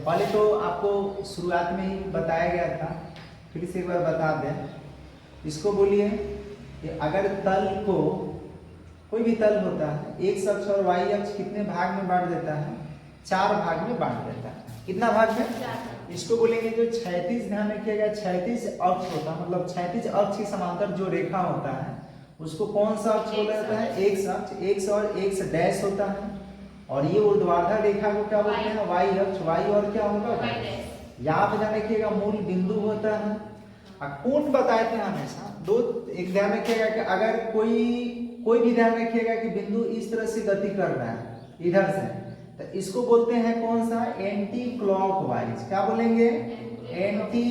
पहले तो आपको शुरुआत में ही बताया गया था, फिर से एक बार बता दें। इसको बोलिए कि अगर तल को, कोई भी तल होता है, एक्स अक्ष और वाई अक्ष कितने भाग में बांट देता है? 4 भाग में बांट देता है। कितना भाग में? 4। इसको बोलेंगे जो क्षैतिज, ध्यान रखिएगा, क्षैतिज अक्ष होता है, मतलब क्षैतिज अक्ष के समांतर जो रेखा होता है उसको कौन सा अक्ष बोला जाता है? एक्स अक्ष। एक्स और एक्स डैश होता है, और ये ऊर्ध्वाधर रेखा को क्या बोलते हैं? वाई अक्ष। वाई और क्या होगा? यहाँ पे ध्यान रखिएगा मूल बिंदु होता है। कोण बताए थे हमेशा दो, एक ध्यान रखिएगा कि अगर कोई भी ध्यान रखिएगा कि बिंदु इस तरह से गति कर रहा है इधर से, तो इसको बोलते हैं कौन सा? Anti clockwise. क्या बोलेंगे? एंटी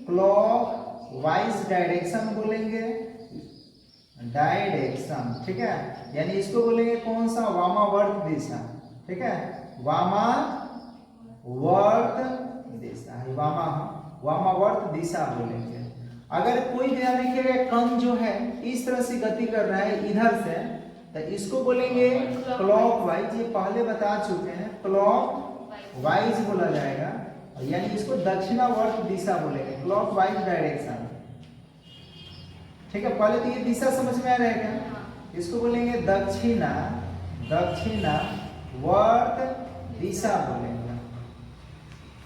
क्लॉकवाइज डायरेक्शन बोलेंगे, डायरेक्शन, ठीक है। यानी इसको बोलेंगे कौन सा? वामावर्त दिशा, ठीक है, वामावर्त दिशा, वामावर्त दिशा बोलेंगे। अगर कोई ध्यान रखिएगा कण जो है इस तरह से गति कर रहा है इधर से, तो इसको बोलेंगे क्लॉकवाइज। ये पहले बता चुके हैं, क्लॉकवाइज बोला जाएगा, यानी इसको दक्षिणावर्त दिशा बोलेंगे, क्लॉकवाइज डायरेक्शन, ठीक है। पहले तो ये दिशा समझ में आ रहेगा, इसको बोलेंगे दक्षिणावर्त दिशा बोलेंगे।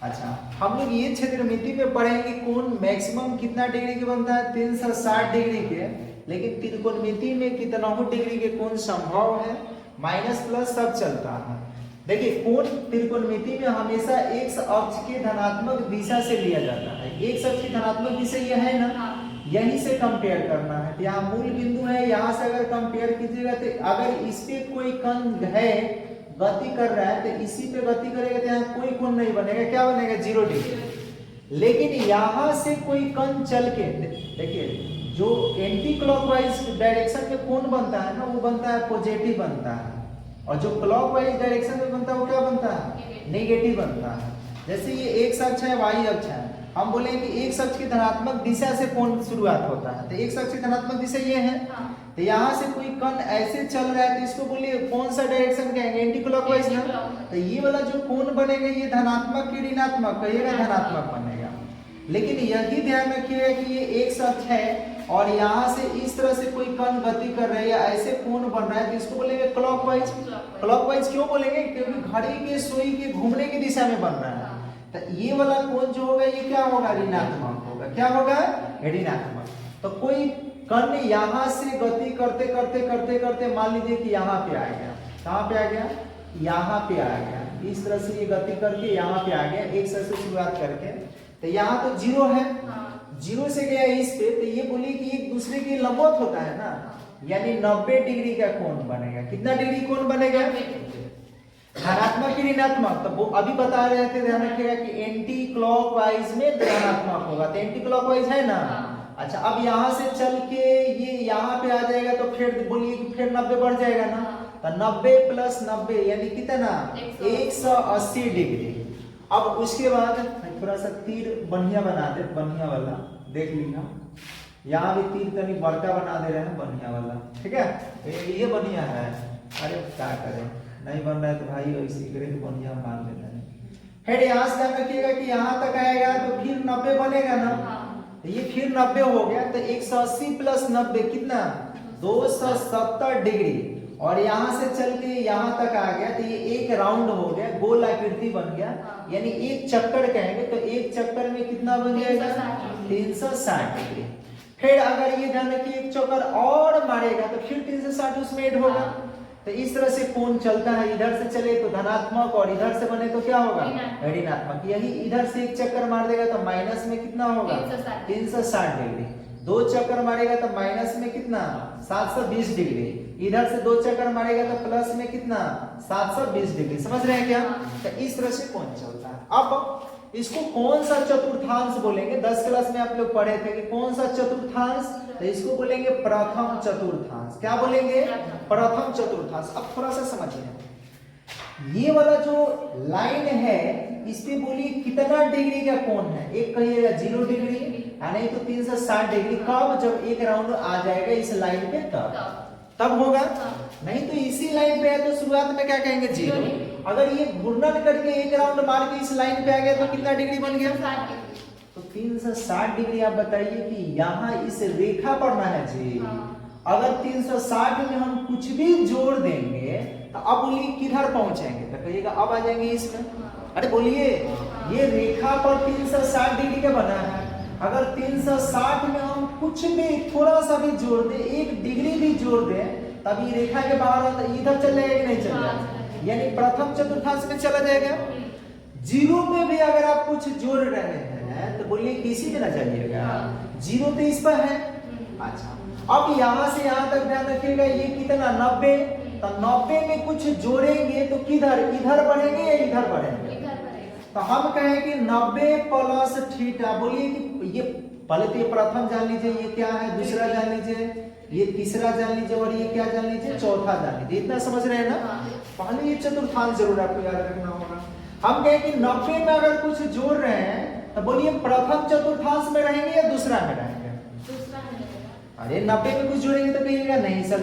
अच्छा, हम लोग ये क्षेत्रमिति में पढ़ेंगे कोण मैक्सिमम कितना डिग्री के बनता है? 360 डिग्री के, लेकिन त्रिकोणमिति में कितना डिग्री के कोण संभव है? माइनस प्लस सब चलता है। देखिए कोण त्रिकोणमिति में हमेशा एक्स अक्ष के धनात्मक दिशा से लिया जाता है। एक्स अक्ष की धनात्मक दिशा यह है ना, यहीं से कंपेयर करना है। यहाँ मूल बिंदु है, यहाँ से अगर कंपेयर कीजिएगा तो अगर इस पे कोई कण है गति कर रहा है तो इसी पे गति करेगा तो यहाँ कोई कोण नहीं बनेगा। क्या बनेगा? 0 डिग्री। लेकिन यहाँ से कोई कण चल के, देखिए जो एंटी क्लॉकवाइज डायरेक्शन में कोण बनता है ना, वो बनता है पॉजिटिव बनता है, और जो क्लॉकवाइज डायरेक्शन में बनता है वो क्या बनता है? नेगेटिव बनता है। जैसे ये एक्स अक्ष है, वाई अक्ष है, हम बोलेंगे एक्स अक्ष की धनात्मक दिशा से कोण शुरुआत होता है, तो एक्स अक्ष की धनात्मक दिशा ये है, तो यहाँ से कोई कण ऐसे चल रहा है तो इसको बोलिए कौन सा डायरेक्शन कहेंगे? एंटी क्लॉकवाइज ना। तो ये वाला जो कोण बनेगा ये धनात्मक की ऋणात्मक? कहिएगा धनात्मक बनेगा। लेकिन यही ध्यान रखिएगा कि ये एक्स अक्ष है और यहाँ से इस तरह से कोई कण गति कर रहा है या ऐसे कोण बन रहा है तो इसको बोलेंगे क्लॉकवाइज। क्लॉकवाइज क्यों बोलेंगे? क्योंकि घड़ी के सुई के घूमने की दिशा में बन रहा है। तो ये वाला कोण जो होगा ये क्या होगा? ऋणात्मक होगा। क्या होगा? ऋणात्मक। तो कोई कण यहाँ से गति करते करते करते करते मान लीजिए कि यहाँ पे आ गया। कहाँ पे आ गया? यहाँ पे आ गया। इस तरह से ये गति करके यहाँ पे आ गया, एक से शुरुआत करके, तो यहाँ तो 0 है, 0 से गया इस पे, तो ये बोलिए कि एक दूसरे के लंबवत होता है ना, यानी 90 डिग्री का कोण बनेगा। कितना डिग्री कोण बनेगा? धनात्मक की ऋणात्मक? तो वो अभी बता रहे थे, ध्यान रखिएगा कि एंटी क्लॉकवाइज में धनात्मक होगा, तो एंटी क्लॉकवाइज है ना। अच्छा, अब यहाँ से चल के ये यहाँ पे आ जाएगा तो फिर बोलिए कि फिर 90 बढ़ जाएगा ना, तो 90 प्लस 90 यानी कितना? 180 डिग्री। अब उसके बाद थोड़ा सा तीर बढ़िया बना दे, बढ़िया वाला देख लीजिए, यहाँ भी तीर तनी बड़का बना दे रहे हैं, बढ़िया वाला, ठीक है, ये बढ़िया है। अरे क्या करें, नहीं बन रहा है तो भाई वैसे करे तो बढ़िया मान लेते हैं। फिर यहाँ से ध्यान रखिएगा कि यहाँ तक आएगा तो फिर 90 बनेगा ना, तो ये फिर 90 हो गया, तो 180 प्लस 90 कितना? 270 डिग्री। और यहाँ से चल के यहाँ तक आ गया तो ये एक राउंड हो गया, गोल आकृति बन गया, यानी एक चक्कर कहेंगे तो एक चक्कर में कितना बन जाएगा? 360 डिग्री। फिर अगर ये ध्यान रखिए एक चक्कर और मारेगा तो फिर 360 उसमें ऐड होगा। तो इस तरह से कोण चलता है, इधर से चले तो धनात्मक और इधर से बने तो क्या होगा? ऋणात्मक। यही इधर से एक चक्कर मार देगा तो माइनस में कितना होगा? 360 डिग्री। 2 चक्कर मारेगा तो माइनस में कितना? 720 डिग्री। इधर से 2 चक्कर मारेगा तो प्लस में कितना? 720 डिग्री। समझ रहे हैं क्या? तो इस तरह से कोण चलता है। अब इसको कौन सा चतुर्थांश बोलेंगे? 10 क्लास में आप लोग पढ़े थे कि कौन सा चतुर्थांश, तो इसको बोलेंगे प्रथम चतुर्थांश। क्या बोलेंगे? प्रथम चतुर्थांश। अब थोड़ा सा समझिए, ये वाला जो लाइन है इस पे बोलिए कितना डिग्री का कोण है? एक कहिएगा 0 डिग्री, नहीं तो 360 डिग्री। कब? जब एक राउंड आ जाएगा इस लाइन पे तब होगा। नहीं तो इसी लाइन पे है तो शुरुआत में क्या कहेंगे? 0। अगर ये घूर्णन करके एक राउंड मार के इस लाइन पे आ गया तो कितना डिग्री बन गया? 60 डिग्री। तो 360 डिग्री। आप बताइए कि यहाँ इस रेखा पर ना है जी, अगर 360 में हम कुछ भी जोड़ देंगे तो अब बोलिए किधर पहुंचेंगे? तो कहिएगा अब आ जाएंगे इसमें। अरे बोलिए, ये रेखा पर 360 डिग्री का बना है, अगर 360 में हम कुछ भी थोड़ा सा भी जोड़ दे, 1 डिग्री भी जोड़ दे, तब ये रेखा के बाहर इधर चल जाएगा कि नहीं चल जाएगा? यानी प्रथम चतुर्थांश में चला जाएगा। जीरो में भी अगर आप कुछ जोड़ रहे हैं तो बोलिए किसी में ना जाइएगा, जीरो तो इस पर है। अच्छा, अब यहाँ से यहाँ तक ध्यान रखिएगा, ये कितना 90, तो 90 में कुछ जोड़ेंगे तो किधर, इधर बढ़ेंगे या इधर बढ़ेंगे? तो हम कहें कि 90 प्लस थीटा, बोलिए कि ये पहले तो ये प्रथम जान लीजिए, ये क्या है, दूसरा जान लीजिए, ये तीसरा जान लीजिए, और ये क्या जान लीजिए, चौथा जान लीजिए। इतना समझ रहे हैं ना? पहले ये चतुर्थांश जरूर आपको याद रखना होगा। हम कहें कि 90 में अगर कुछ जोड़ रहे हैं तो बोलिए प्रथम चतुर्थांश में रहेंगे या दूसरा में रहेंगे? दूसरा में। अरे 90 में कुछ जोड़ेंगे तो कहिएगा नहीं सर,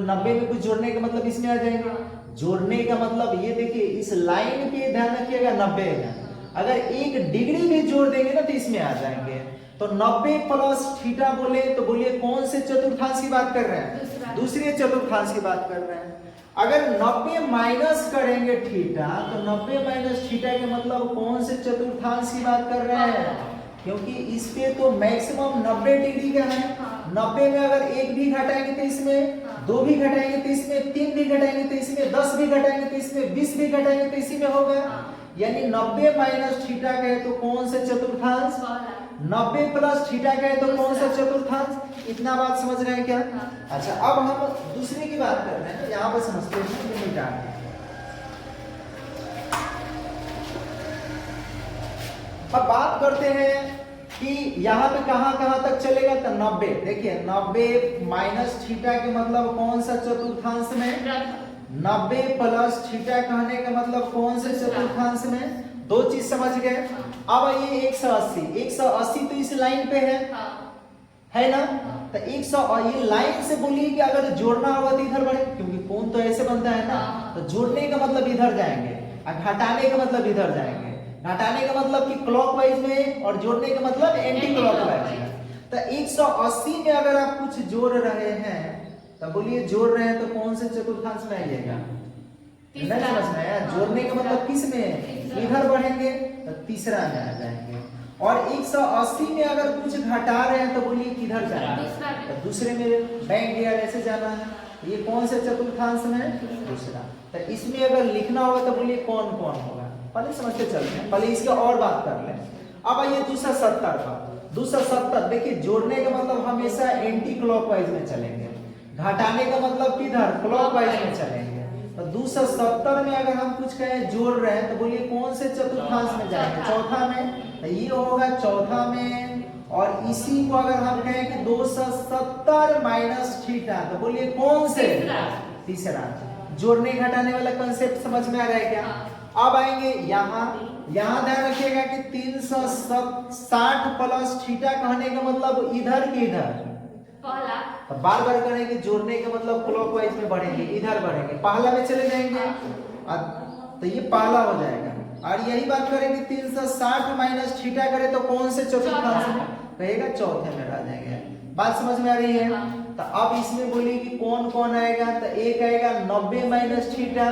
90 में कुछ जोड़ने का मतलब इसमें आ जाएगा। जोड़ने का मतलब ये देखिए, इस लाइन पे ध्यान रखिएगा 90 है, अगर 1 डिग्री भी जोड़ देंगे ना तो इसमें आ जाएंगे। तो 90 प्लस थीटा बोले तो बोलिए कौन से चतुर्थांश की बात कर रहे हैं? दूसरे चतुर्थांश की बात कर रहे हैं। अगर 90 माइनस करेंगे थीटा तो 90 माइनस थीटा के मतलब कौन से चतुर्थांश की बात कर रहे हैं? क्योंकि इस पे तो मैक्सिमम 90 डिग्री का है। 90 में अगर 1 भी घटाएंगे तो इसमें, 2 भी घटाएंगे तो इसमें, 3 भी घटाएंगे तो इसमें, 10 भी घटाएंगे तो इसमें, 20 भी घटाएंगे तो इसी में होगा। यानी 90 माइनस थीटा कहे तो कौन से चतुर्थांश? 90 प्लस थीटा कहे तो कौन सा चतुर्थांश? इतना बात समझ रहे हैं क्या? अच्छा, अब हम दूसरे की बात कर रहे हैं, यहाँ पर समझते हैं ये मिटा के। अब बात करते हैं कि यहाँ पे कहां तक चलेगा, तो 90। देखिए 90 माइनस थीटा के मतलब कौन सा चतुर्थांश में? 90 प्लस थीटा कहने का मतलब कौन से चतुर्थांश में? दो चीज समझ गए। अब ये 180 तो इस लाइन पे है ना? तो 100 ये लाइन से बोलिए कि अगर जोड़ना होगा तो इधर बढ़े, क्योंकि कोण तो ऐसे बनता है ना, तो जोड़ने का मतलब इधर जाएंगे और घटाने का मतलब इधर जाएंगे। घटाने का मतलब कि क्लॉकवाइज में और जोड़ने का मतलब एंटी क्लॉकवाइज में। तो 180 में अगर आप कुछ जोड़ रहे हैं तो बोलिए जोड़ रहे हैं तो कौन से चतुर्थांश में आइएगा? नहीं समझ में आया? जोड़ने का मतलब किस में? इधर बढ़ेंगे तो तीसरा में आ जाएंगे। और 180 में अगर कुछ घटा रहे हैं तो बोलिए किधर जाना है? तो दूसरे में बैंक गियर ऐसे जाना है। ये कौन से चतुर्थांश में? दूसरा। तो इसमें अगर लिखना होगा तो बोलिए कौन कौन होगा? पहले समझते चलते हैं, पहले इसकी और बात कर लें। अब आइए 270 का। 270 देखिए, जोड़ने का मतलब हमेशा एंटी क्लॉकवाइज में चलेंगे, घटाने का मतलब किधर? क्लॉकवाइज में चलेंगे। तो 270 में अगर हम कुछ कहें जोड़ रहे हैं तो बोलिए कौन से चतुर्थांश में जाएंगे? चौथा में। तो ये होगा चौथा में। और इसी को अगर हम कहें कि 270 माइनस थीटा तो बोलिए कौन से? तीसरा। जोड़ने घटाने वाला कंसेप्ट समझ में आ रहा है क्या? अब आएंगे यहाँ ध्यान रखिएगा कि 360 प्लस थीटा कहने का मतलब इधर की इधर, तो बार बार करेंगे, जोड़ने का मतलब क्लॉकवाइज में बढ़ेंगे, इधर बढ़ेंगे, पहला में चले जाएंगे तो ये पहला हो जाएगा। और यही बात करेंगे 360 माइनस थीटा करे तो कौन से चतुर्थांश में? कहेगा चौथे में आ जाएंगे। बात समझ में आ रही है? तो अब इसमें बोलिए कि कौन कौन आएगा? तो एक आएगा 90 माइनस थीटा,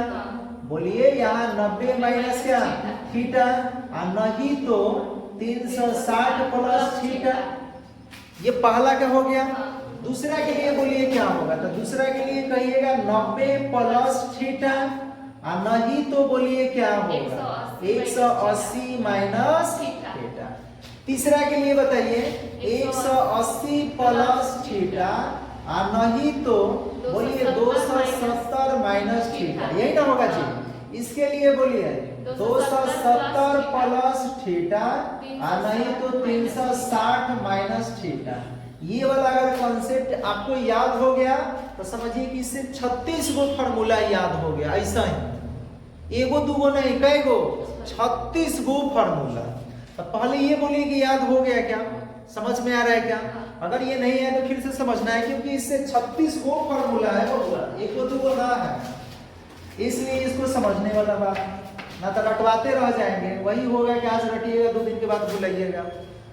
बोलिए यहाँ 90 माइनस क्या? थीटा, और नहीं तो 360 प्लस थीटा। ये पहला क्या हो गया। दूसरा के लिए बोलिए क्या होगा? तो दूसरा के लिए कहिएगा 90 प्लस थीटा, और नहीं तो बोलिए क्या होगा? 180 माइनस थीटा। तीसरा के लिए बताइए 180 प्लस थीटा, और नहीं तो बोलिए 270 माइनस थीटा। यही ना होगा जी? इसके लिए बोलिए 270 प्लस थीटा, और नहीं तो 360 माइनस थीटा। ये वाला अगर कॉन्सेप्ट आपको याद हो गया तो समझिए कि इससे 36 गो फार्मूला याद हो गया। ऐसा ही एगो दूगो नहीं, कई गो? 36 गो फार्मूला। तो पहले ये बोलिए कि याद हो गया क्या? समझ में आ रहा है क्या? अगर ये नहीं है तो फिर से समझना है, क्योंकि इससे 36 गो फार्मूला है, एगो दूगो ना है, इसलिए इसको समझने वाला बात। ना तो रटवाते रह जाएंगे। वही होगा कि आज रटिएगा 2 दिन के बाद भूलाइएगा।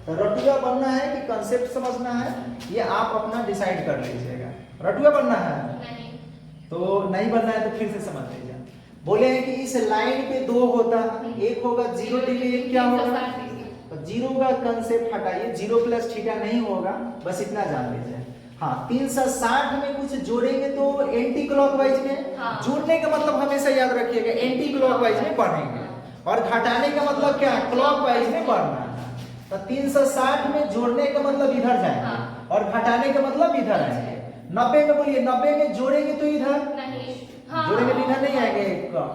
तो रटुआ बनना है कि कंसेप्ट समझना है, ये आप अपना डिसाइड कर लीजिएगा। रटुआ बनना है नहीं, तो नहीं बनना है तो फिर से समझ लीजिए। बोले हैं कि इस लाइन पे 2 होता है, एक होगा 0 डिग्री, एक क्या होगा, तो 0 का कंसेप्ट हटाइए, 0 प्लस थीटा नहीं होगा, बस इतना जान लीजिए। हाँ 360 में कुछ जोड़ेंगे तो एंटी क्लॉकवाइज में, हाँ। जोड़ने का मतलब हमेशा याद रखिएगा एंटी क्लॉकवाइज में बढ़ेंगे, और घटाने का मतलब क्या है, क्लॉकवाइज में बढ़ना है। तो 360 में जोड़ने का मतलब इधर जाएंगे, हाँ। और घटाने का मतलब इधर आएंगे। 90 में बोलिए, 90 में जोड़ेंगे तो इधर नहीं, हाँ, जोड़ेंगे तो इधर नहीं आएंगे,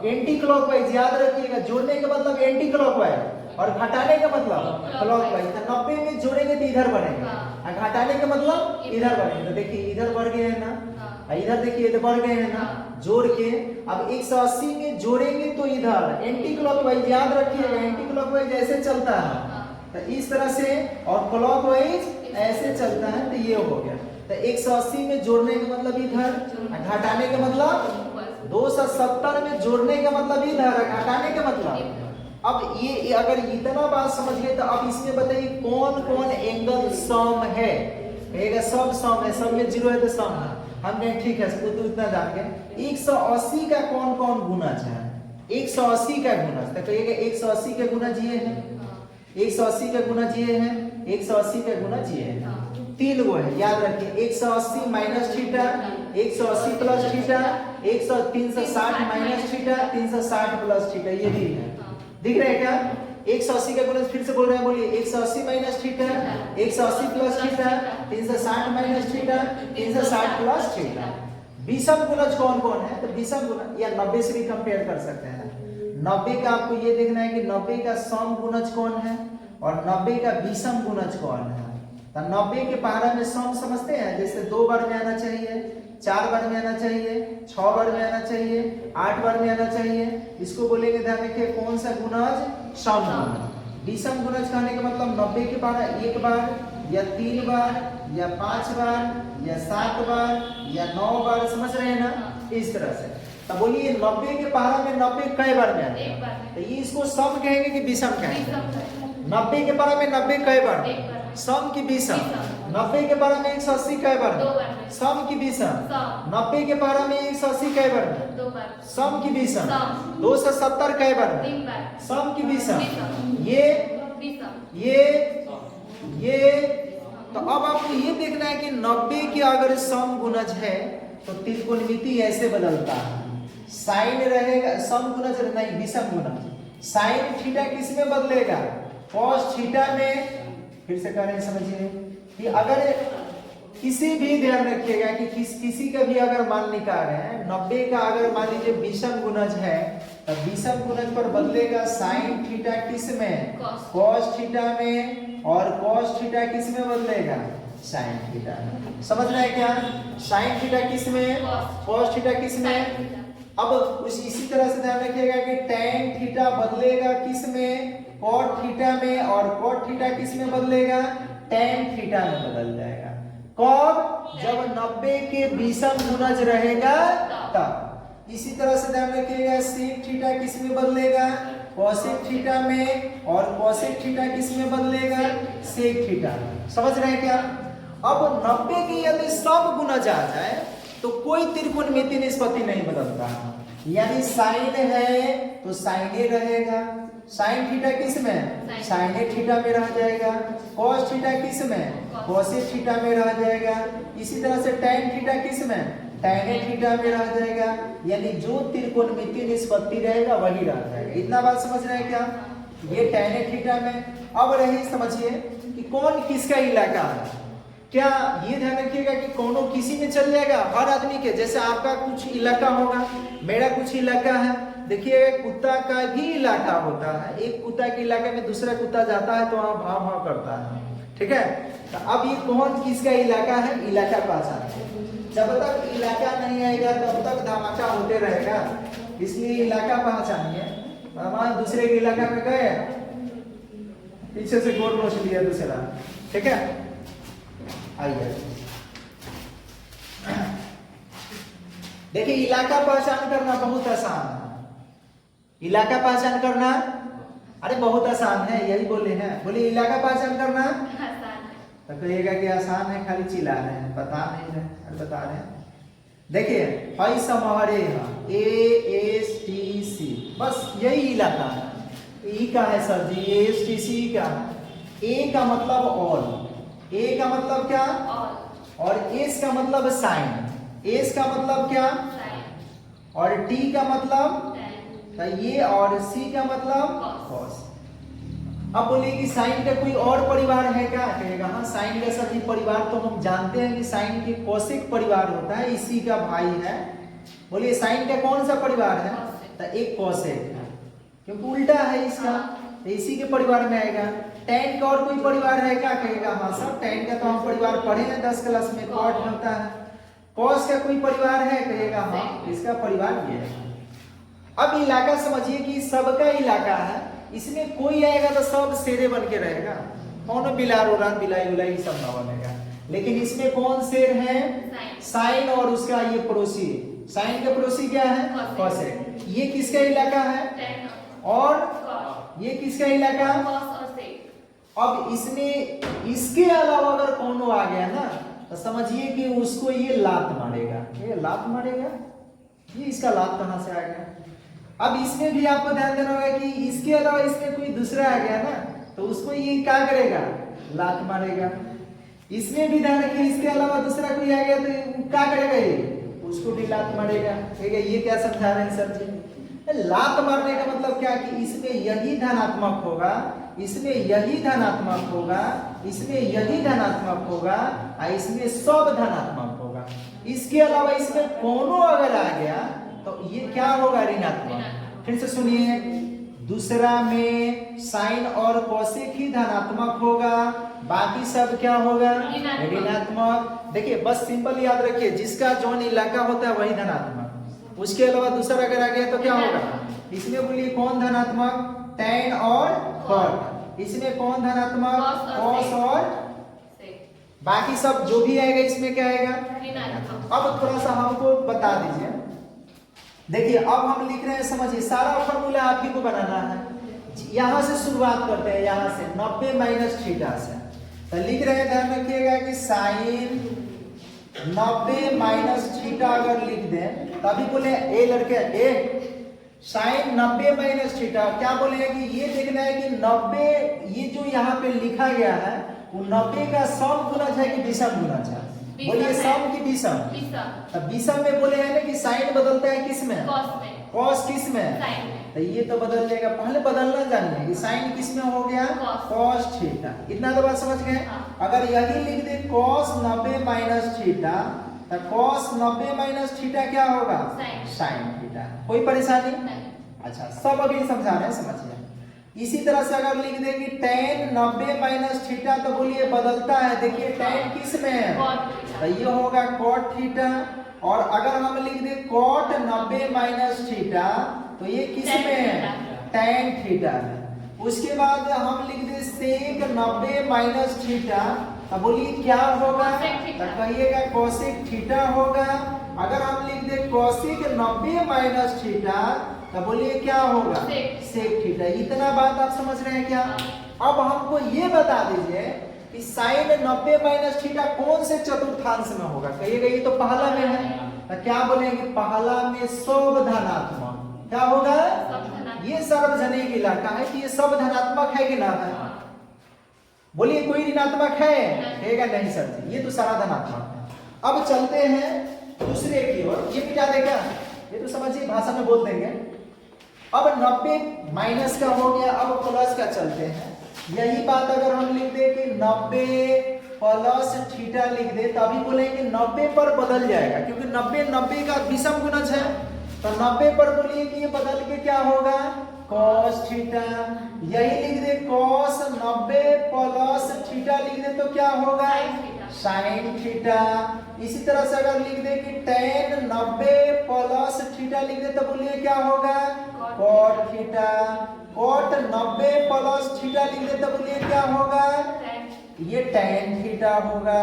एंटी क्लॉकवाइज याद रखिएगा। जोड़ने का मतलब एंटी क्लॉकवाइज, और घटाने का मतलब क्लॉकवाइज। तो 90 में जोड़ेंगे तो इधर बढ़ेंगे, हाँ। और घटाने का मतलब इधर बढ़ेंगे। तो देखिए इधर बढ़ गए हैं ना, हाँ। इधर देखिए इधर बढ़ गए हैं ना, हाँ। जोड़ के अब 180 में जोड़ेंगे तो इधर एंटी क्लॉकवाइज याद रखिएगा, एंटी क्लॉकवाइज ऐसे चलता है, हाँ। तो इस तरह से, और क्लॉकवाइज ऐसे चलता है, तो ये हो गया। तो 180 में जोड़ने का मतलब इधर, घटाने का मतलब 270 में जोड़ने का मतलब इधर, घटाने का मतलब। अब ये अगर इतना बात समझ गए तो अब इसमें बताइए कौन कौन एंगल सम है। कहेगा सब सम है, सब में 0 है तो सम है। हम कहें ठीक है, तो इतना जान गए। 180 का कौन कौन गुणज है, 180 का गुणज, तो कहिएगा 180 का गुणज ये है, 180 का गुणज ये है, 180 का गुणज ये है, 3 वो है याद रखिए। 180 minus theta, 180 plus theta, 360 minus theta, 360 plus theta, ये भी है। दिख रहा है क्या? 180 का गुणज फिर से बोल रहे हैं, बोलिए 180 minus theta, 180 plus theta, 360 minus theta, 360 plus theta. विषम गुणज कौन कौन है, तो विषम गुणज या 90 से भी कंपेयर कर सकते हैं। 90 का आपको ये देखना है कि 90 का सम गुणज कौन है और 90 का विषम गुणज कौन है। तो 90 के पहाड़ा में सम समझते हैं, जैसे 2 बार में आना चाहिए, 4 बार में आना चाहिए, 6 बार में आना चाहिए, 8 बार में आना चाहिए। इसको बोलेंगे, ध्यान रखिए कौन सा गुणज, सम गुणज। विषम गुणज कहने का मतलब 90 के पहाड़ा 1 बार या 3 बार या 5 बार या 7 बार या 9 बार, समझ रहे हैं ना, इस तरह से। तो बोलिए 90 के पहाड़ा में 90 कई बार में आता है, तो ये इसको सम कहेंगे कि विषम कहेंगे। 90 के पहाड़ा में 90 कई बार, सम की विषम। 90 के पहाड़ा में 180 कई बार, सम की विषम। 90 के पहाड़ा में 180 कई बार, सम की विषम। 270 कई बार, सम की विषम। ये तो अब आपको ये देखना है कि 90 के अगर सम गुणज है तो त्रिकोणमिति ऐसे बदलता है। साइन रहेगा, सम गुणज नहीं, विषम गुणज। साइन थीटा किस में बदलेगा, कॉस थीटा में। फिर से कह रहे हैं, समझिए कि अगर किसी भी, ध्यान रखिएगा कि किसी का भी अगर मान निकाल रहे हैं, 90 का अगर मान लीजिए विषम गुणज है, तो विषम गुणज पर बदलेगा साइन थीटा किस में, कॉस थीटा में, और कॉस थीटा किस में बदलेगा, साइन थीटा में। समझ रहे हैं क्या, साइन थीटा किस में, कॉस थीटा किस में। अब इसी तरह से ध्यान रखिएगा कि tan थीटा बदलेगा किस में, cot थीटा में, और cot थीटा किस में बदलेगा, tan थीटा में बदल जाएगा। कब, जब 90 के विषम गुणज रहेगा तब। इसी तरह से ध्यान रखिएगा sec थीटा किस में बदलेगा, cosec थीटा में, और cosec थीटा किस में बदलेगा, sec थीटा में। समझ रहे हैं क्या? अब 90 के यदि सब गुणज आ जाए तो कोई त्रिकोणमिति निष्पत्ति नहीं बदलता, यानी साइन है तो साइन रहेगा, साइन थीटा किस में, साइन थीटा में रह जाएगा, कॉस थीटा किस में, कॉसेक थीटा में रह जाएगा। इसी तरह से tan थीटा किस में, tan थीटा में रह जाएगा, यानी जो त्रिकोणमिति निष्पत्ति रहेगा वही रह जाएगा। इतना बात समझ रहे हैं क्या, ये tan थीटा में। अब रही समझिए कि कौन किसका इलाका है। क्या ये ध्यान रखिएगा कि कोनो किसी में चल जाएगा, हर आदमी के, जैसे आपका कुछ इलाका होगा, मेरा कुछ इलाका है। देखिए कुत्ता का भी इलाका होता है, एक कुत्ता के इलाके में दूसरा कुत्ता जाता है तो वहां भाव भाव करता है, ठीक है। तो अब ये कौन किसका इलाका है, इलाका पहचान। जब तक इलाका नहीं आएगा तब तक धमाका होते रहेगा, इसलिए इलाका पहचानिए। हम दूसरे के इलाका में गए, पीछे से गोल नोच लिया दूसरा, ठीक है। आइए देखिए, इलाका पहचान करना बहुत आसान है। इलाका पहचान करना, अरे बहुत आसान है, यही बोले हैं। बोलिए इलाका पहचान करना आसान है। तो कहिएगा कि आसान है, खाली चिल्ला रहे हैं, बता नहीं रहे, अरे बता रहे हैं। देखिए हई समहरे ASTC, बस यही इलाका है। ई का है सर जी, ASTC का है। ए का मतलब ऑल, ए का मतलब क्या, और एस का मतलब साइन, एस का मतलब क्या, और टी का मतलब तो ये, और सी का मतलब कॉस। अब बोलिए कि साइन का कोई और परिवार है क्या, कहेगा हाँ साइन का सभी परिवार तो हम जानते हैं कि साइन के कोसेक परिवार होता है, इसी का भाई है। बोलिए साइन का कौन सा परिवार है, तो एक कोसेक है, क्योंकि उल्टा है इसका, तो इसी के परिवार में आएगा। टेन का और कोई परिवार है क्या, कहेगा हाँ सर टेन का तो हम परिवार पढ़े हैं 10 क्लास में, कॉट होता है। कॉस का कोई परिवार है, कहेगा हाँ इसका परिवार ये है। अब इलाका समझिए कि सबका इलाका है, इसमें कोई आएगा तो सब शेरे बन के रहेगा, कौन बिलार उड़ान बिलाई उलाई सब ना बनेगा। लेकिन इसमें कौन शेर है, साइन और उसका ये पड़ोसी, साइन का पड़ोसी क्या है, कोसेक। ये किसका इलाका है, और ये किसका इलाका। अब इसमें इसके अलावा अगर कोनो आ गया ना तो समझिए कि उसको ये लात मारेगा, ये लात मारेगा, ये इसका लात कहां से आ गया। अब इसमें भी आपको ध्यान देना होगा कि इसके अलावा इसमें कोई दूसरा आ गया ना तो उसको ये क्या करेगा, लात मारेगा। इसमें भी ध्यान रखिए इसके अलावा दूसरा कोई आ गया तो क्या करेगा, ये उसको भी लात मारेगा। ठीक है, ये क्या समझा रहे हैं सर जी, लात मारने का मतलब क्या कि इसमें यही धनात्मक होगा, इसमें यही धनात्मक होगा, इसमें यही धनात्मक होगा, और इसमें सब धनात्मक होगा। इसके अलावा इसमें कोनो अगर आ गया तो ये क्या होगा, ऋणात्मक। फिर से सुनिए, दूसरा में साइन और कोसेक ही धनात्मक होगा, बाकी सब क्या होगा, ऋणात्मक। देखिए बस सिंपल याद रखिए, जिसका जोन इलाका होता है वही धनात्मक, उसके अलावा दूसरा अगर आ गया तो क्या होगा। इसमें बोलिए कौन धनात्मक, टेन और कॉट। इसमें कौन धनात्मक, कॉस और बाकी सब जो भी आएगा इसमें क्या आएगा। अब थोड़ा सा हमको बता दीजिए, देखिए अब हम लिख रहे हैं, समझिए सारा फॉर्मूला आप ही को बनाना है। यहां से शुरुआत करते हैं, यहां से 90 माइनस थीटा से तो लिख रहे हैं, ध्यान रखिएगा कि साइन 90 माइनस थीटा अगर लिख दें तभी बोले ए लड़के ए साइन 90 माइनस थीटा, क्या बोले कि ये देखना है कि 90 ये जो यहाँ पे लिखा गया है वो 90 का सम गुणज है कि विषम गुणज है। बोलिए सम की विषम, तब विषम में बोले हैं ना कि साइन बदलता है किस में, कॉस किस में, तो ये तो बदल जाएगा। पहले बदलना जानिए कि साइन किस में हो गया, कॉस थीटा। इतना तो बात समझ गए। अगर यही लिख दे कॉस 90 माइनस थीटा तो कॉस 90 माइनस थीटा क्या होगा, साइन थीटा। कोई परेशानी, अच्छा सब अभी समझा रहे हैं, समझिए। इसी तरह से अगर लिख दे कि tan 90 माइनस थीटा तो बोलिए बदलता है, देखिए tan किस में है, तो ये होगा cot थीटा। और अगर हम लिख दे cot 90 माइनस थीटा तो ये किस में है, tan थीटा है। उसके बाद हम लिख दे sec 90 माइनस थीटा तो बोलिए क्या होगा, तो कहिएगा cosec थीटा होगा। अगर हम लिख दे cosec 90 माइनस थीटा तो बोलिए क्या होगा, सेक थीटा। इतना बात आप समझ रहे हैं क्या। अब हमको ये बता दीजिए कि साइन 90 माइनस थीटा कौन से चतुर्थांश में होगा, कहिएगा ये तो पहला में है, तो क्या बोलेंगे, पहला में सब धनात्मक। क्या होगा, ये सार्वजनिक इलाका है कि ये सब धनात्मक है कि ना है। बोलिए कोई ऋणात्मक है, कहेगा नहीं सर जी ये तो सारा धनात्मक है। अब चलते हैं दूसरे की ओर, ये मिटा देगा, ये तो समझिए भाषा में बोल देंगे। अब 90 माइनस का हो गया, अब प्लस का चलते हैं। यही बात अगर हम लिख दे कि 90 प्लस थीटा लिख दे तो अभी बोलेंगे 90 पर बदल जाएगा, क्योंकि 90 का विषम गुणज है, तो 90 पर बोलिए कि ये बदल के क्या होगा, cos थीटा। यही लिख दे cos 90 प्लस थीटा लिख दे तो क्या होगा, sin थीटा। इसी तरह से अगर लिख दे कि tan 90 प्लस थीटा लिख दे तो बोलिए क्या होगा, cot theta. cot 90 plus theta लिख दे तो बोलिए क्या होगा, ये tan थीटा होगा।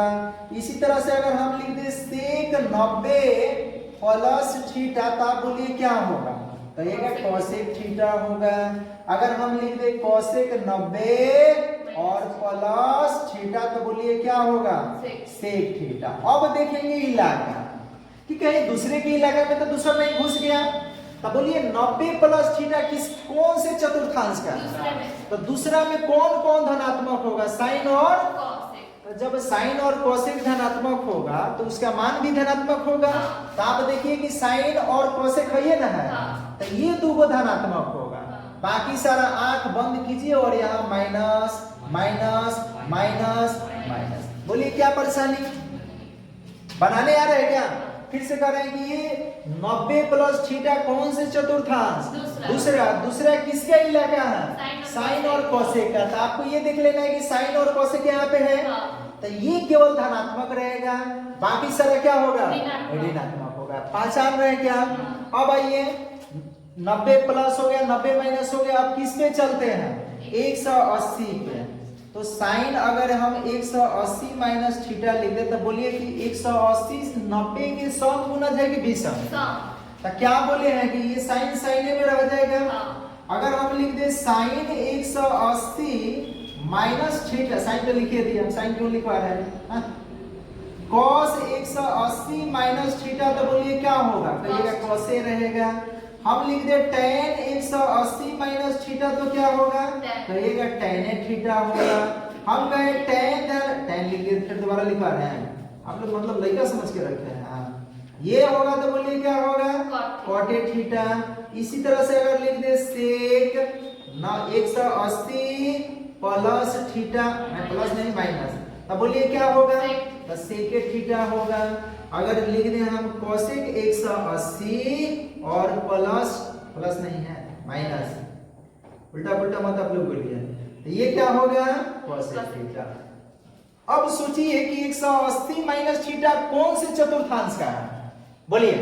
इसी तरह से अगर हम लिख दे sec 90 प्लस थीटा तो आप बोलिए क्या होगा, तो ये क्या कोसेक थीटा होगा। अगर हम लिख दे कोसेक 90 और प्लस थीटा तो बोलिए क्या होगा सेक थीटा। अब देखेंगे इलाका कि कहीं दूसरे के इलाका में तो दूसरा नहीं घुस गया, तो बोलिए 90 प्लस थीटा किस कौन से चतुर्थांश का है? तो दूसरा में कौन कौन धनात्मक होगा साइन और कोसेक। तो जब साइन और कोसेक धनात्मक होगा तो उसका मान भी धनात्मक होगा। तो आप देखिए कि साइन और कोसेक है ना है, तो ये दो धनात्मक होगा। बाकी सारा आंख बंद कीजिए और यहाँ माइनस माइनस माइनस माइनस। बोलिए क्या परेशानी बनाने आ रहे हैं क्या? फिर से कह रहे हैं कि ये 90 प्लस थीटा कौन से चतुर्थांश? दूसरा किसका इलाका है? साइन और कोसेक का। तो आपको ये देख लेना है कि साइन और कोसेक यहाँ पे है, तो ये केवल धनात्मक रहेगा, बाकी सारा क्या होगा ऋणात्मक होगा। पहचान रहे क्या? अब आइए 90 प्लस हो गया 90 माइनस हो गया, अब किस पे चलते हैं 180 पे। तो साइन अगर हम 180 माइनस थीटा लिख दे तो बोलिए कि 180 90 के सम गुणज है कि विषम? तो क्या बोले हैं कि ये साइन साइने में रह जाएगा। अगर हम लिख दे साइन 180 माइनस थीटा, साइन तो लिखिए दिए, हम साइन क्यों लिखवा रहे हैं? cos 180 माइनस थीटा तो बोलिए क्या होगा? कहिएगा कॉसे रहेगा। हम लिख दे tan 180 माइनस थीटा तो क्या होगा? कहिएगा tan थीटा होगा। हम कहे tan लिख दे, फिर दोबारा लिखवा रहे हैं, आप लोग मतलब लड़का समझ के रखे हैं। ये होगा तो बोलिए क्या होगा cot थीटा। इसी तरह से अगर लिख दे sec 180 प्लस थीटा, प्लस नहीं माइनस, तब बोलिए क्या होगा? तो sec थीटा होगा। अगर लिख दें हम कोसेक 180 और प्लस नहीं है माइनस, उल्टा पुल्टा मत आप लोग बोलिए, तो ये क्या होगा कोसेक थीटा। अब सोचिए कि 180 माइनस थीटा कौन से चतुर्थांश का है? बोलिए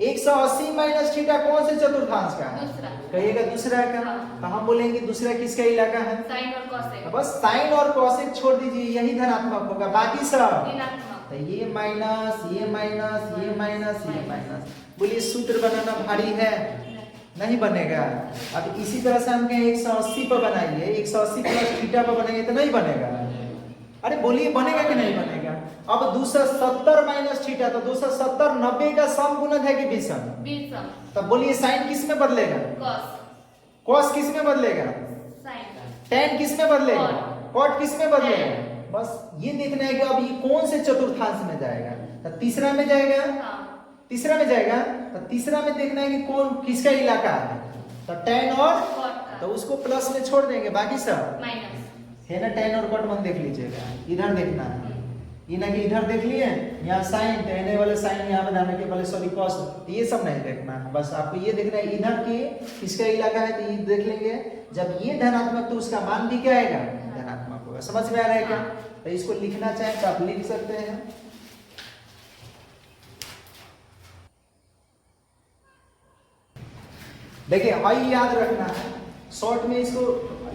180 माइनस थीटा कौन से चतुर्थांश का है? कहिएगा दूसरा का। तो हम बोलेंगे दूसरा किसका इलाका है? साइन और कोसेक। बस साइन और कोसेक छोड़ दीजिए, यही धनात्मक होगा, बाकी सब तो ये माइनस ये माइनस ये माइनस ये माइनस। बोलिए सूत्र बनाना भारी है? नहीं बनेगा। अब इसी तरह से हम कहें 180 पर बनाइए, 180 प्लस थीटा पर बनाइए तो नहीं बनेगा। अरे बोलिए बनेगा कि नहीं बनेगा? अब 270 माइनस थीटा, तो 270 90 का सम गुणज है कि विषम? विषम। तब बोलिए साइन किस में बदलेगा? कॉस किस में बदलेगा? tan किस में बदलेगा? कॉट किस में बदलेगा? बस ये देखना है कि अब ये कौन से चतुर्थांश में जाएगा। तो तीसरा में जाएगा, तीसरा में जाएगा, तो तीसरा में देखना है कि कौन किसका इलाका है। तो tan और तो उसको प्लस में छोड़ देंगे, बाकी सब माइनस है ना। tan और कॉट मन देख लीजिएगा, इधर देखना है, ये ना कि इधर देख लिए यहाँ साइन, तो वाले साइन यहाँ में डालने के वाले सॉरी कॉस, ये सब नहीं देखना है। बस आपको ये देखना है इधर की किसका इलाका है, तो ये देख लेंगे। जब ये धनात्मक तो उसका मान भी क्या आएगा धनात्मक होगा। समझ में आ रहा है क्या? तो इसको लिखना चाहे तो आप लिख सकते हैं। देखिए आई याद रखना है शॉर्ट में इसको,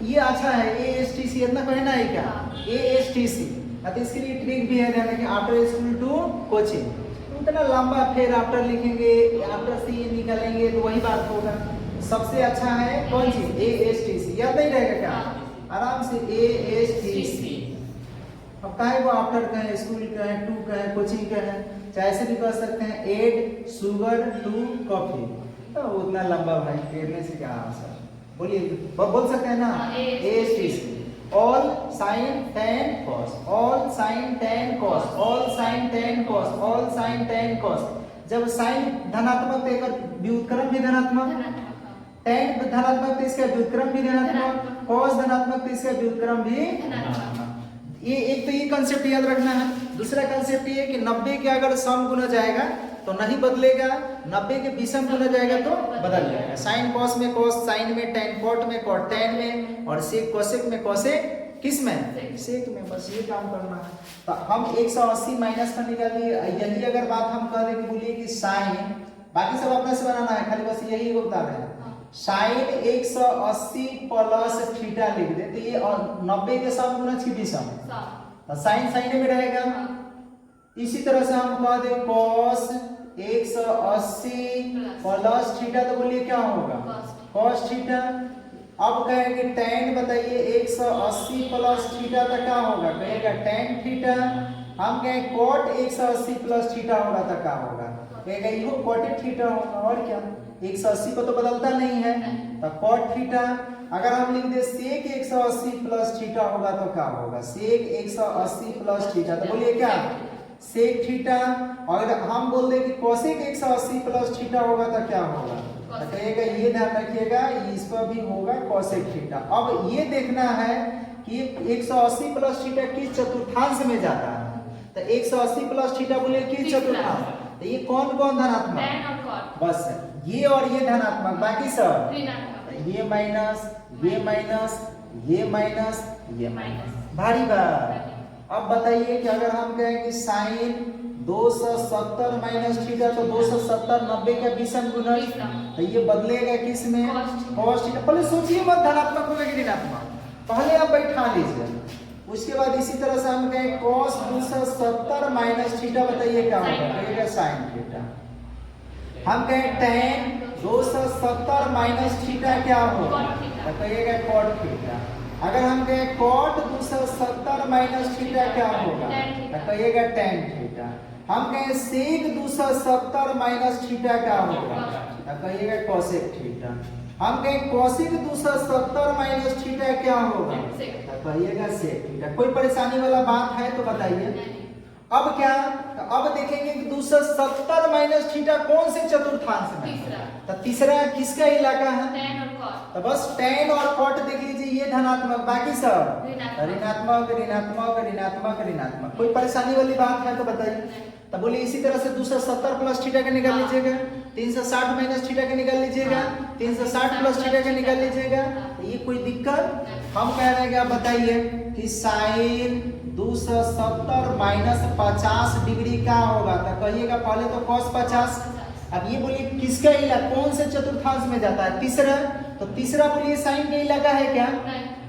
ये अच्छा है ASTC इतना कहना है क्या ASTC। तो इसके लिए ट्रिक भी है रहने कि आफ्टर स्कूल टू कोचिंग, उतना लंबा फिर आफ्टर लिखेंगे, आफ्टर सी निकालेंगे तो वही बात होगा। सबसे अच्छा है कौन सी ASTC, याद नहीं रहेगा क्या? आराम से ASTC। अब काहे वो आफ्टर कहें, स्कूल कहें, टू कहें, कोचिंग कहें, चाहे ऐसे भी कर सकते हैं एड शुगर टू कॉफी। तो उतना लंबा भाई पेड़ने से क्या आंसर बोलिए, बोल सकते हैं ना ASTC। All sine tan cos, all sine tan cos, all sine tan cos, all sine tan cos। जब साइन धनात्मक तो एक व्युत्क्रम भी धनात्मक, tan धनात्मक तो इसका व्युत्क्रम भी धनात्मक, cos धनात्मक तो इसका व्युत्क्रम भी धनात्मक। ये एक तो ये कंसेप्ट याद रखना है। दूसरा कंसेप्ट ये कि 90 के अगर सम गुना जाएगा तो नहीं बदलेगा, 90 के विषम गुना जाएगा तो बदल जाएगा। साइन कॉस में कॉस, साइन में tan कॉट में कॉट tan में, और सेक कोसेक में कोसेक किस में सेक में। बस ये काम करना है। तो हम 180 माइनस का निकाल लिए। यही अगर बात हम कह दें कि बोलिए कि साइन, बाकी सब अपने से बनाना है, खाली बस यही बता रहे हैं। साइन 180 प्लस थीटा लिख दे तो ये 90 के सम गुना की विषम, तो साइन साइन में रहेगा। इसी तरह से हम कह दे cos 180 प्लस थीटा, तो बोलिए क्या होगा cos थीटा। अब कहेंगे tan, बताइए 180 प्लस थीटा तो क्या होगा, कहेगा tan थीटा। हम कहें cot 180 प्लस थीटा होगा तो क्या होगा, कहेगा ये cot थीटा होगा। और क्या, 180 को तो बदलता नहीं है तो cot थीटा। अगर हम लिख दे sec 180 प्लस थीटा होगा तो क्या होगा, sec 180 प्लस थीटा, तो बोलिए क्या sec थीटा। और अगर हम बोल दे कि cosec 180 प्लस थीटा होगा तो क्या होगा, तो कहेगा ये ध्यान रखिएगा इस पर भी होगा cosec थीटा। अब ये देखना है कि 180 प्लस थीटा किस चतुर्थांश में जाता है, तो 180 प्लस थीटा बोले किस चतुर्थांश, तो ये कौन कौन धनात्मक, बस ये और ये धनात्मक, बाकी सब ये माइनस ये माइनस ये माइनस ये माइनस, भारी बात। अब बताइए कि अगर हम कहें कि साइन 270 माइनस थीटा, तो 270 90 का विषम गुणज, तो ये बदलेगा किस में, cos थीटा। पहले सोचिए मत धनात्मक होगा कि ऋणात्मक, पहले आप बैठा लीजिए। उसके बाद इसी तरह से हम कहें cos 270 माइनस थीटा, बताइए क्या होगा, कहेगा sin थीटा। हम कहें tan 270 माइनस थीटा क्या होगा, तो कहिएगा cot थीटा। अगर हम कहें cot 270 माइनस थीटा क्या होगा, तो कहिएगा tan थीटा। हम कहें sec 270 माइनस थीटा क्या होगा, तो कहिएगा cosec थीटा। हम कहें cosec 270 माइनस थीटा क्या होगा, तो कहिएगा sec थीटा। कोई परेशानी वाला बात है तो बताइए। अब क्या, तो अब देखेंगे कि 270 माइनस थीटा कौन से चतुर्थांश में, तो तीसरा किसका इलाका है, तो बस tan और cot देख लीजिए, ये धनात्मक, बाकी सब ऋणात्मक ऋणात्मक ऋणात्मक ऋणात्मक। कोई परेशानी वाली बात है तो बताइए। तो बोलिए इसी तरह से 270 प्लस थीटा का निकाल लीजिएगा, 360 माइनस थीटा का निकाल लीजिएगा, 360 प्लस थीटा का निकाल लीजिएगा, ये कोई दिक्कत। हम कह रहे हैं कि आप बताइए कि साइन 270 माइनस 50 डिग्री का होगा, तो कहिएगा पहले तो cos 50। अब ये बोलिए किसका इलाका, कौन से चतुर्थांश में जाता है, तीसरा, तो तीसरा बोलिए साइन का इलाका है क्या,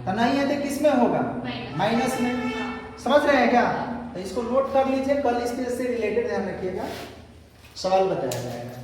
तो नहीं है तो किस में होगा, माइनस में। समझ रहे हैं क्या, तो इसको नोट कर लीजिए, कल इसके से रिलेटेड ध्यान रखिएगा, सवाल बताया जाएगा।